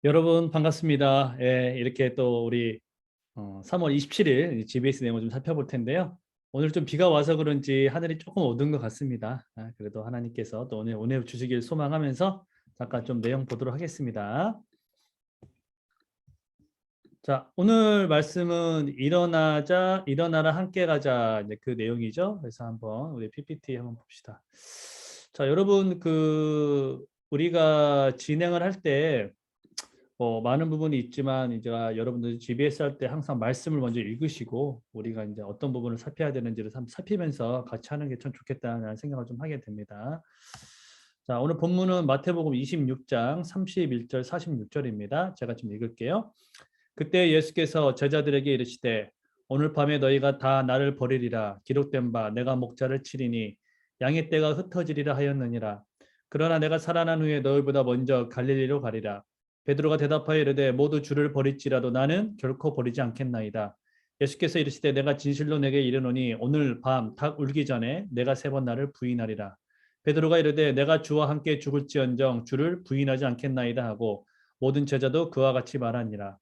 여러분 반갑습니다. 예, 이렇게 또 우리 3월 27일 GBS 내용을 좀 살펴볼 텐데요. 오늘 좀 비가 와서 그런지 하늘이 조금 어두운 것 같습니다. 그래도 하나님께서 또 오늘 은혜 주시길 소망하면서 잠깐 좀 내용 보도록 하겠습니다. 자, 오늘 말씀은 일어나라 함께 가자 이제 그 내용이죠. 그래서 한번 우리 PPT 한번 봅시다. 자, 여러분 우리가 진행을 할때 많은 부분이 있지만 이제 여러분들 GBS 할 때 항상 말씀을 먼저 읽으시고 우리가 이제 어떤 부분을 살펴야 되는지를 살피면서 같이 하는 게 참 좋겠다는 생각을 좀 하게 됩니다. 자, 오늘 본문은 마태복음 26장 31절 46절입니다. 제가 좀 읽을게요. 그때 예수께서 제자들에게 이르시되 오늘 밤에 너희가 다 나를 버리리라 기록된 바 내가 목자를 치리니 양의 떼가 흩어지리라 하였느니라. 그러나 내가 살아난 후에 너희보다 먼저 갈릴리로 가리라. 베드로가 대답하여 이르되 모두 주를 버릴지라도 나는 결코 버리지 않겠나이다. 예수께서 이르시되 내가 진실로 내게 이르노니 오늘 밤 닭 울기 전에 내가 세 번 나를 부인하리라. 베드로가 이르되 내가 주와 함께 죽을지언정 주를 부인하지 않겠나이다 하고 모든 제자도 그와 같이 말하니라.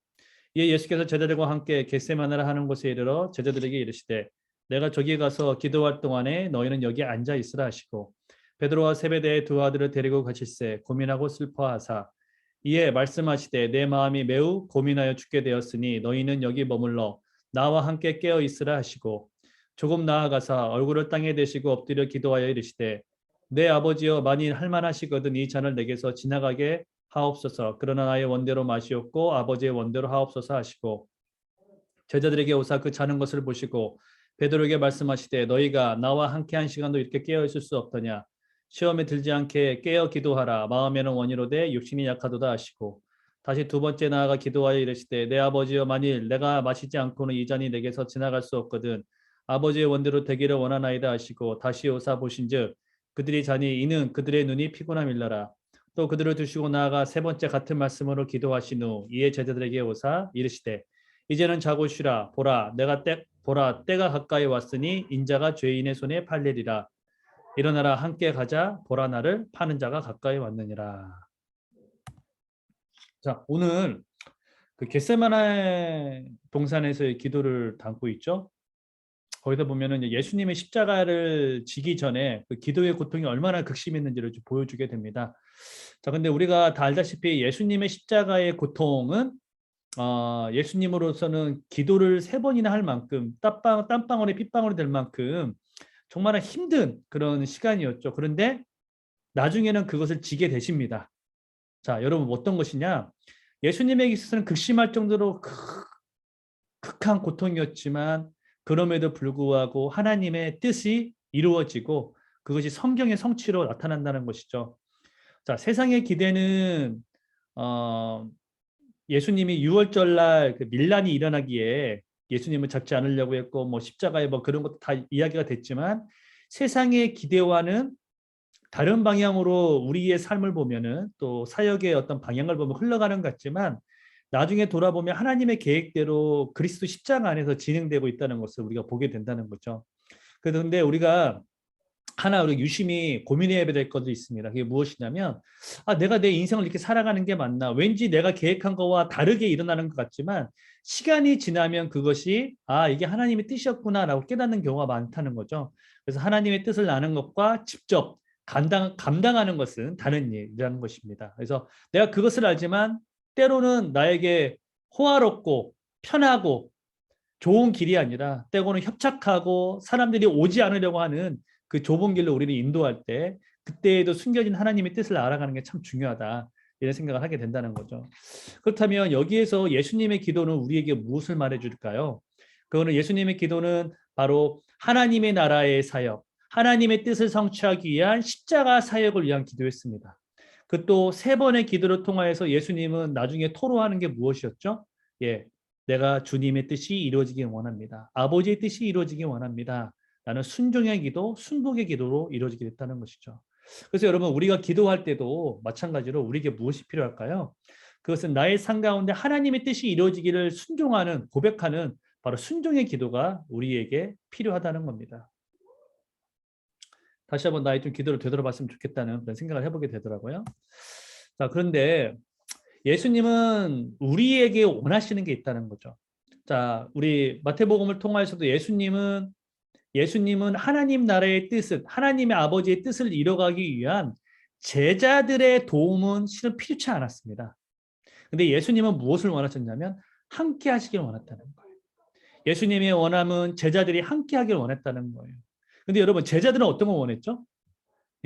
이에 예수께서 제자들과 함께 겟세마네라 하는 곳에 이르러 제자들에게 이르시되 내가 저기 가서 기도할 동안에 너희는 여기 앉아 있으라 하시고 베드로와 세베대의 두 아들을 데리고 가실새 고민하고 슬퍼하사 이에 말씀하시되 내 마음이 매우 고민하여 죽게 되었으니 너희는 여기 머물러 나와 함께 깨어 있으라 하시고 조금 나아가사 얼굴을 땅에 대시고 엎드려 기도하여 이르시되 내 아버지여 만일 할만하시거든 이 잔을 내게서 지나가게 하옵소서. 그러나 나의 원대로 마시옵고 아버지의 원대로 하옵소서 하시고 제자들에게 오사 그 자는 것을 보시고 베드로에게 말씀하시되 너희가 나와 함께한 시간도 이렇게 깨어 있을 수 없더냐. 시험에 들지 않게 깨어 기도하라. 마음에는 원이로되 육신이 약하도다 하시고 다시 두 번째 나아가 기도하여 이르시되 내 아버지여 만일 내가 마시지 않고는 이 잔이 내게서 지나갈 수 없거든 아버지의 원대로 되기를 원하나이다 하시고 다시 오사 보신즉 그들이 자니 이는 그들의 눈이 피곤함일러라. 또 그들을 두시고 나아가 세 번째 같은 말씀으로 기도하신 후 이에 제자들에게 오사 이르시되 이제는 자고 쉬라. 보라 때가 가까이 왔으니 인자가 죄인의 손에 팔리리라. 일어나라 함께 가자. 보라 나를 파는 자가 가까이 왔느니라. 자, 오늘 그 겟세마네 동산에서의 기도를 담고 있죠. 거기서 보면은 예수님의 십자가를 지기 전에 그 기도의 고통이 얼마나 극심했는지를 좀 보여주게 됩니다. 자, 근데 우리가 다 알다시피 예수님의 십자가의 고통은 예수님으로서는 기도를 세 번이나 할 만큼 땀방울에 핏방울이 될 만큼 정말 힘든 그런 시간이었죠. 그런데 나중에는 그것을 지게 되십니다. 자, 여러분 어떤 것이냐? 예수님에게 있어서는 극심할 정도로 극한 고통이었지만 그럼에도 불구하고 하나님의 뜻이 이루어지고 그것이 성경의 성취로 나타난다는 것이죠. 자, 세상의 기대는 예수님이 유월절날 그 밀란이 일어나기에 예수님을 잡지 않으려고 했고 뭐 십자가에 뭐 그런 것도 다 이야기가 됐지만 세상의 기대와는 다른 방향으로 우리의 삶을 보면은 또 사역의 어떤 방향을 보면 흘러가는 것 같지만 나중에 돌아보면 하나님의 계획대로 그리스도 십자가 안에서 진행되고 있다는 것을 우리가 보게 된다는 거죠. 그런데 우리가 하나 우리 유심히 고민해야 될 것도 있습니다. 그게 무엇이냐면 내가 내 인생을 이렇게 살아가는 게 맞나? 왠지 내가 계획한 거와 다르게 일어나는 것 같지만 시간이 지나면 그것이 이게 하나님의 뜻이었구나라고 깨닫는 경우가 많다는 거죠. 그래서 하나님의 뜻을 아는 것과 직접 감당하는 것은 다른 일이라는 것입니다. 그래서 내가 그것을 알지만 때로는 나에게 호화롭고 편하고 좋은 길이 아니라 때로는 협착하고 사람들이 오지 않으려고 하는 그 좁은 길로 우리를 인도할 때 그때에도 숨겨진 하나님의 뜻을 알아가는 게 참 중요하다. 이런 생각을 하게 된다는 거죠. 그렇다면 여기에서 예수님의 기도는 우리에게 무엇을 말해줄까요? 그거는 예수님의 기도는 바로 하나님의 나라의 사역, 하나님의 뜻을 성취하기 위한 십자가 사역을 위한 기도였습니다. 그 또 세 번의 기도를 통하여서 예수님은 나중에 토로하는 게 무엇이었죠? 예, 내가 주님의 뜻이 이루어지기 원합니다. 아버지의 뜻이 이루어지기 원합니다. 나는 순종의 기도, 순복의 기도로 이루어지게 됐다는 것이죠. 그래서 여러분 우리가 기도할 때도 마찬가지로 우리에게 무엇이 필요할까요? 그것은 나의 삶 가운데 하나님의 뜻이 이루어지기를 순종하는 고백하는 바로 순종의 기도가 우리에게 필요하다는 겁니다. 다시 한번 나의 좀 기도를 되돌아봤으면 좋겠다는 그런 생각을 해보게 되더라고요. 자, 그런데 예수님은 우리에게 원하시는 게 있다는 거죠. 자, 우리 마태복음을 통하여서도 예수님은 하나님 나라의 뜻을, 하나님의 아버지의 뜻을 이뤄가기 위한 제자들의 도움은 실은 필요치 않았습니다. 근데 예수님은 무엇을 원하셨냐면 함께 하시길 원했다는 거예요. 예수님의 원함은 제자들이 함께 하길 원했다는 거예요. 근데 여러분, 제자들은 어떤 걸 원했죠?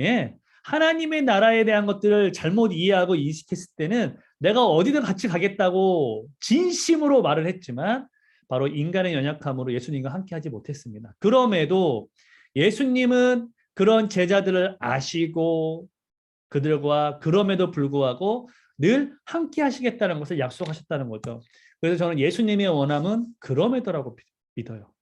예. 하나님의 나라에 대한 것들을 잘못 이해하고 인식했을 때는 내가 어디든 같이 가겠다고 진심으로 말을 했지만 바로 인간의 연약함으로 예수님과 함께 하지 못했습니다. 그럼에도 예수님은 그런 제자들을 아시고 그들과 그럼에도 불구하고 늘 함께 하시겠다는 것을 약속하셨다는 거죠. 그래서 저는 예수님의 원함은 그럼에도라고 믿어요.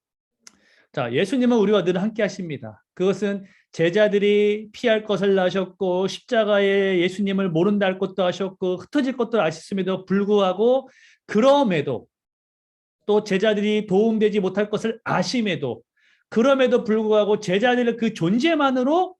자, 예수님은 우리와 늘 함께 하십니다. 그것은 제자들이 피할 것을 아셨고 십자가에 예수님을 모른다 할 것도 아셨고 흩어질 것도 아셨음에도 불구하고 그럼에도 또 제자들이 도움되지 못할 것을 아심에도 그럼에도 불구하고 제자들의 그 존재만으로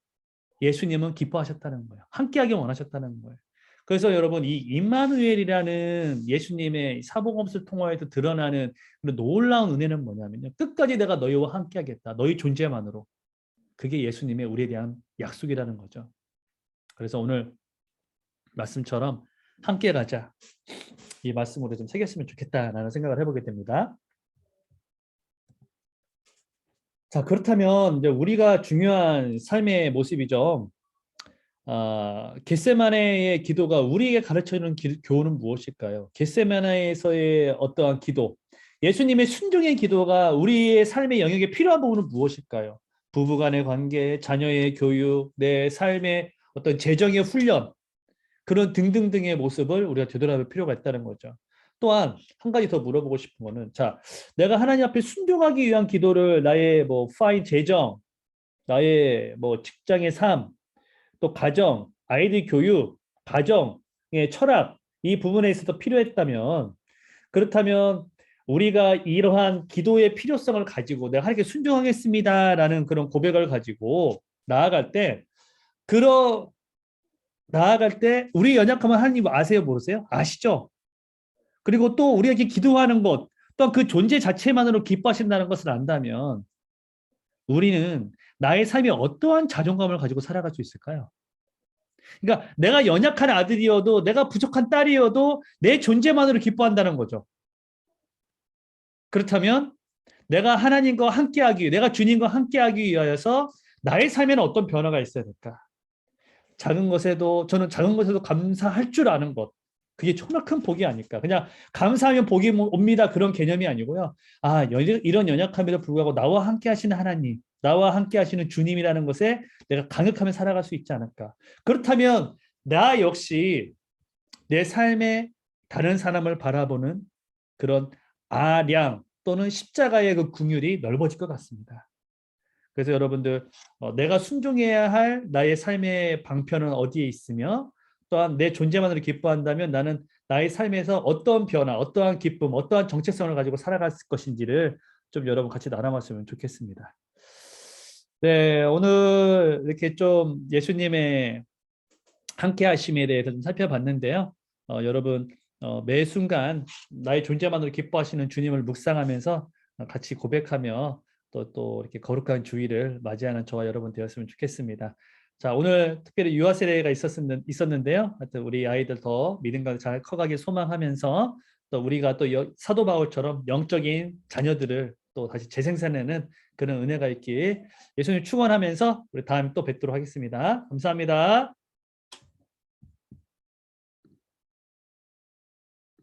예수님은 기뻐하셨다는 거예요. 함께하기 원하셨다는 거예요. 그래서 여러분 이 임마누엘이라는 예수님의 사복음서를 통하여서 드러나는 그런 놀라운 은혜는 뭐냐면요. 끝까지 내가 너희와 함께하겠다. 너희 존재만으로. 그게 예수님의 우리에 대한 약속이라는 거죠. 그래서 오늘 말씀처럼 함께 가자. 이 말씀으로 좀 새겼으면 좋겠다라는 생각을 해보게 됩니다. 자, 그렇다면 이제 우리가 중요한 삶의 모습이죠. 겟세마네의 기도가 우리에게 가르쳐주는 교훈은 무엇일까요? 겟세마네에서의 어떠한 기도, 예수님의 순종의 기도가 우리의 삶의 영역에 필요한 부분은 무엇일까요? 부부간의 관계, 자녀의 교육, 내 삶의 어떤 재정의 훈련, 그런 등등등의 모습을 우리가 되돌아볼 필요가 있다는 거죠. 또한 한 가지 더 물어보고 싶은 거는, 자, 내가 하나님 앞에 순종하기 위한 기도를 나의 뭐 파인 재정, 나의 뭐 직장의 삶, 또 가정, 아이들 교육, 가정의 철학, 이 부분에 있어서 필요했다면, 그렇다면 우리가 이러한 기도의 필요성을 가지고 내가 하나님께 순종하겠습니다라는 그런 고백을 가지고 나아갈 때, 우리 연약함을 하나님 아세요, 모르세요? 아시죠? 그리고 또 우리에게 기도하는 것, 또 그 존재 자체만으로 기뻐하신다는 것을 안다면 우리는 나의 삶에 어떠한 자존감을 가지고 살아갈 수 있을까요? 그러니까 내가 연약한 아들이어도 내가 부족한 딸이어도 내 존재만으로 기뻐한다는 거죠. 그렇다면 내가 하나님과 함께하기 위해, 내가 주님과 함께하기 위하여서 나의 삶에는 어떤 변화가 있어야 될까? 저는 작은 것에도 감사할 줄 아는 것. 그게 정말 큰 복이 아닐까. 그냥 감사하면 복이 옵니다. 그런 개념이 아니고요. 이런 연약함에도 불구하고 나와 함께 하시는 하나님, 나와 함께 하시는 주님이라는 것에 내가 강력하게 살아갈 수 있지 않을까. 그렇다면 나 역시 내 삶에 다른 사람을 바라보는 그런 아량 또는 십자가의 그 긍휼이 넓어질 것 같습니다. 그래서 여러분들 내가 순종해야 할 나의 삶의 방편은 어디에 있으며 또한 내 존재만으로 기뻐한다면 나는 나의 삶에서 어떤 변화, 어떠한 기쁨, 어떠한 정체성을 가지고 살아갈 것인지를 좀 여러분 같이 나눠봤으면 좋겠습니다. 네, 오늘 이렇게 좀 예수님의 함께 하심에 대해서 좀 살펴봤는데요. 여러분 매 순간 나의 존재만으로 기뻐하시는 주님을 묵상하면서 같이 고백하며 또 이렇게 거룩한 주일을 맞이하는 저와 여러분 되었으면 좋겠습니다. 자, 오늘 특별히 유아 세례가 있었는데요. 하여튼 우리 아이들 더 믿음과 잘 커가길 소망하면서 또 우리가 또 사도 바울처럼 영적인 자녀들을 또 다시 재생산하는 그런 은혜가 있길 예수님 축원하면서 우리 다음에 또 뵙도록 하겠습니다. 감사합니다.